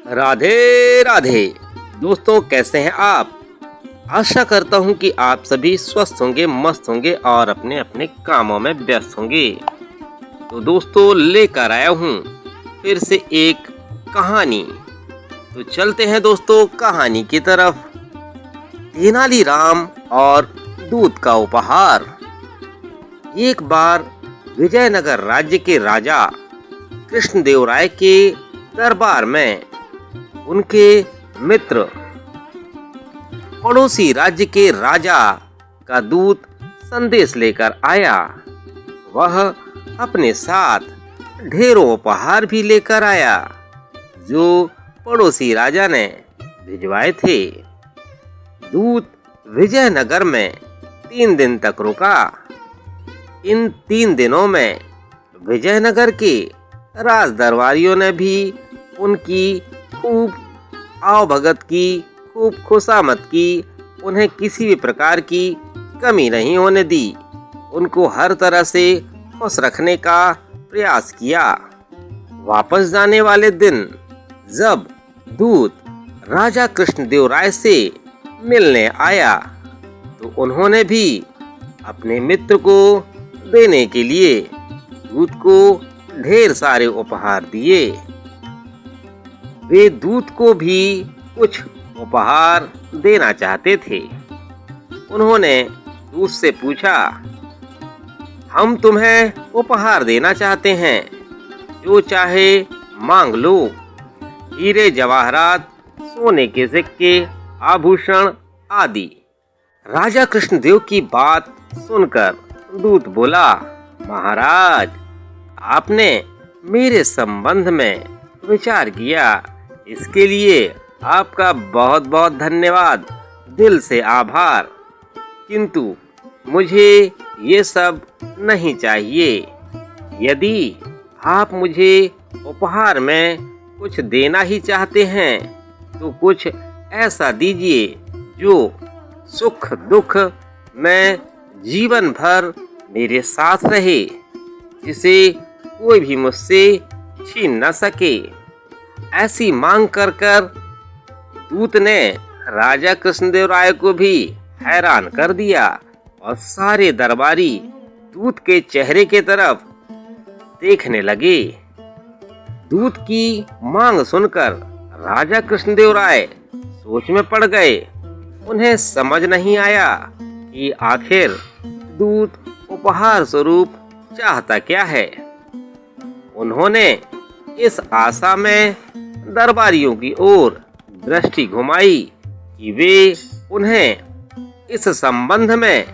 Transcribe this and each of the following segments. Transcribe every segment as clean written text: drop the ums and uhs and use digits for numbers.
राधे राधे। दोस्तों, कैसे हैं आप? आशा करता हूं कि आप सभी स्वस्थ होंगे, मस्त होंगे और अपने अपने कामों में व्यस्त होंगे। तो दोस्तों, लेकर आया हूं फिर से एक कहानी। तो चलते हैं दोस्तों कहानी की तरफ। तेनालीराम और दूध का उपहार। एक बार विजयनगर राज्य के राजा कृष्णदेवराय के दरबार में उनके मित्र पड़ोसी राज्य के राजा का दूत संदेश लेकर आया। वह अपने साथ ढेरों उपहार भी लेकर आया जो पड़ोसी राजा ने भिजवाए थे। दूत विजयनगर में 3 दिन तक रुका। इन 3 दिनों में विजयनगर के राज दरबारियों ने भी उनकी खूब आवभगत की, खूब खुशामद की। उन्हें किसी भी प्रकार की कमी नहीं होने दी। उनको हर तरह से खुश रखने का प्रयास किया। वापस जाने वाले दिन जब दूत राजा कृष्णदेवराय से मिलने आया तो उन्होंने भी अपने मित्र को देने के लिए दूत को ढेर सारे उपहार दिए। वे दूत को भी कुछ उपहार देना चाहते थे। उन्होंने दूत से पूछा, हम तुम्हें उपहार देना चाहते हैं, जो चाहे मांग लो। हीरे जवाहरात, सोने के सिक्के, आभूषण आदि। राजा कृष्णदेव की बात सुनकर दूत बोला, महाराज, आपने मेरे संबंध में विचार किया, इसके लिए आपका बहुत बहुत धन्यवाद, दिल से आभार। किंतु मुझे ये सब नहीं चाहिए। यदि आप मुझे उपहार में कुछ देना ही चाहते हैं तो कुछ ऐसा दीजिए जो सुख दुख में जीवन भर मेरे साथ रहे, जिसे कोई भी मुझसे छीन न सके। ऐसी मांग कर दूत ने राजा कृष्णदेवराय को भी हैरान कर दिया और सारे दरबारी दूत के चेहरे के तरफ देखने लगे। दूत की मांग सुनकर राजा कृष्णदेवराय सोच में पड़ गए। उन्हें समझ नहीं आया कि आखिर दूत उपहार स्वरूप चाहता क्या है। उन्होंने इस आशा में दरबारियों की ओर दृष्टि घुमाई कि वे उन्हें इस संबंध में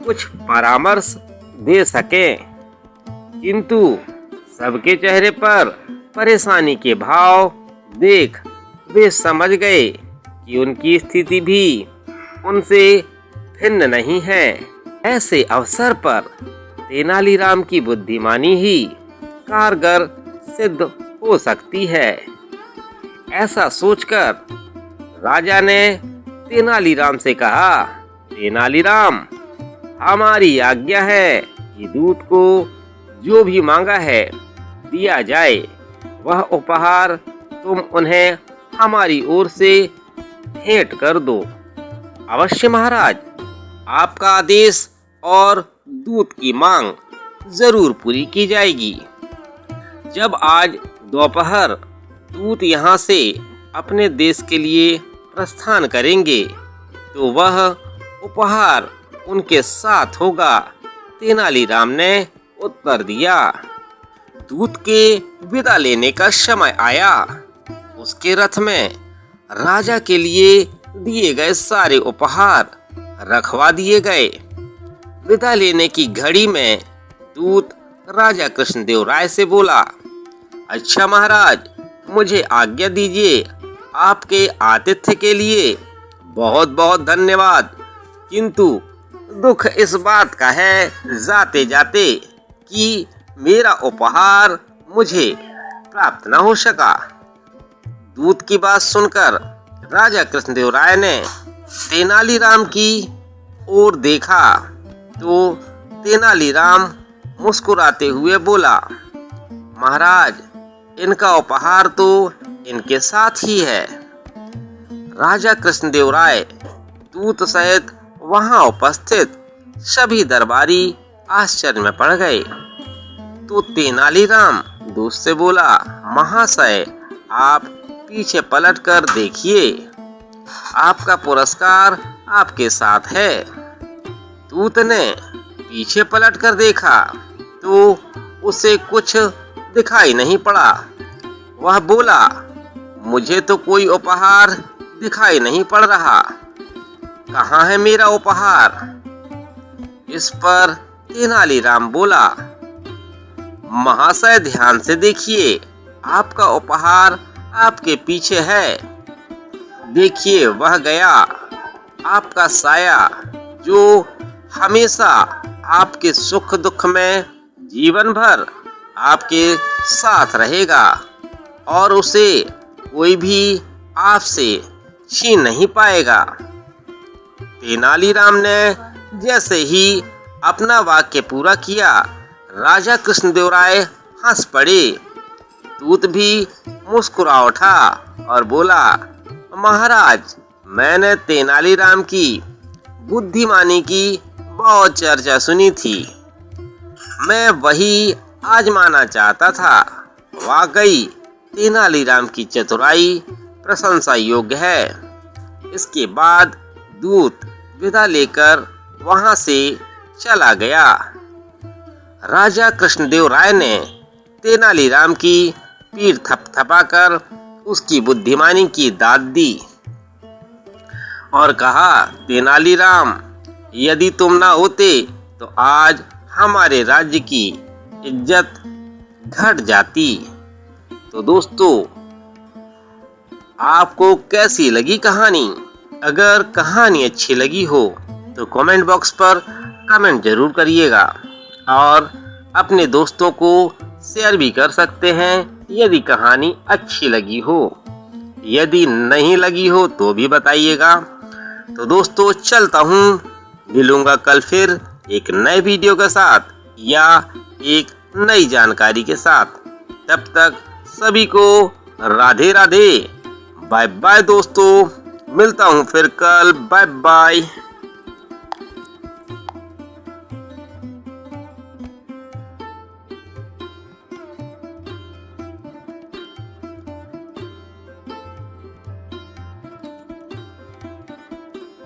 कुछ परामर्श दे सकें। किंतु सबके चेहरे पर परेशानी के भाव देख वे समझ गए कि उनकी स्थिति भी उनसे भिन्न नहीं है। ऐसे अवसर पर तेनालीराम की बुद्धिमानी ही कारगर सिद्ध हो सकती है। ऐसा सोचकर राजा ने तेनालीराम से कहा, तेनालीराम, हमारी आज्ञा है कि दूत को जो भी मांगा है दिया जाए। वह उपहार तुम उन्हें हमारी ओर से भेंट कर दो। अवश्य महाराज, आपका आदेश और दूत की मांग जरूर पूरी की जाएगी। जब आज दोपहर दूत यहाँ से अपने देश के लिए प्रस्थान करेंगे तो वह उपहार उनके साथ होगा। तेनालीराम ने उत्तर दिया। दूत के विदा लेने का समय आया। उसके रथ में राजा के लिए दिए गए सारे उपहार रखवा दिए गए। विदा लेने की घड़ी में दूत राजा कृष्णदेवराय से बोला, अच्छा महाराज, मुझे आज्ञा दीजिए। आपके आतिथ्य के लिए बहुत बहुत धन्यवाद, किंतु दुख इस बात का है जाते जाते कि मेरा उपहार मुझे प्राप्त न हो सका। दूत की बात सुनकर राजा कृष्णदेवराय ने तेनालीराम की ओर देखा तो तेनालीराम मुस्कुराते हुए बोला, महाराज, इनका उपहार तो इनके साथ ही है। राजा कृष्णदेव राय दूत सहित वहां उपस्थित सभी दरबारी आश्चर्य में पड़ गए। तो तेनालीराम दूत से बोला, महाशय आप पीछे पलट कर देखिए, आपका पुरस्कार आपके साथ है। दूत ने पीछे पलट कर देखा तो उसे कुछ दिखाई नहीं पड़ा। वह बोला, मुझे तो कोई उपहार दिखाई नहीं पड़ रहा, कहाँ है मेरा उपहार? इस पर तेनालीराम बोला, महाशय ध्यान से देखिए, आपका उपहार आपके पीछे है। देखिए वह गया, आपका साया, जो हमेशा आपके सुख दुख में जीवन भर आपके साथ रहेगा और उसे कोई भी आपसे छीन नहीं पाएगा। तेनालीराम ने जैसे ही अपना वाक्य पूरा किया, राजा कृष्णदेव राय हंस पड़े। दूत भी मुस्कुरा उठा और बोला, महाराज मैंने तेनालीराम की बुद्धिमानी की बहुत चर्चा सुनी थी, मैं वही आजमाना चाहता था। वाकई तेनालीराम की चतुराई प्रशंसा योग्य है। इसके बाद दूत विदा लेकर वहां से चला गया। राजा कृष्णदेव राय ने तेनालीराम की पीठ थपथपाकर उसकी बुद्धिमानी की दाद दी और कहा, तेनालीराम यदि तुम ना होते तो आज हमारे राज्य की इज्जत घट जाती। तो दोस्तों, आपको कैसी लगी कहानी? अगर कहानी अच्छी लगी हो तो कमेंट बॉक्स पर कमेंट जरूर करिएगा और अपने दोस्तों को शेयर भी कर सकते हैं यदि कहानी अच्छी लगी हो। यदि नहीं लगी हो तो भी बताइएगा। तो दोस्तों चलता हूँ, मिलूंगा कल फिर एक नए वीडियो के साथ या एक नई जानकारी के साथ। तब तक सभी को राधे राधे, बाय बाय दोस्तों, मिलता हूँ फिर कल, बाय बाय।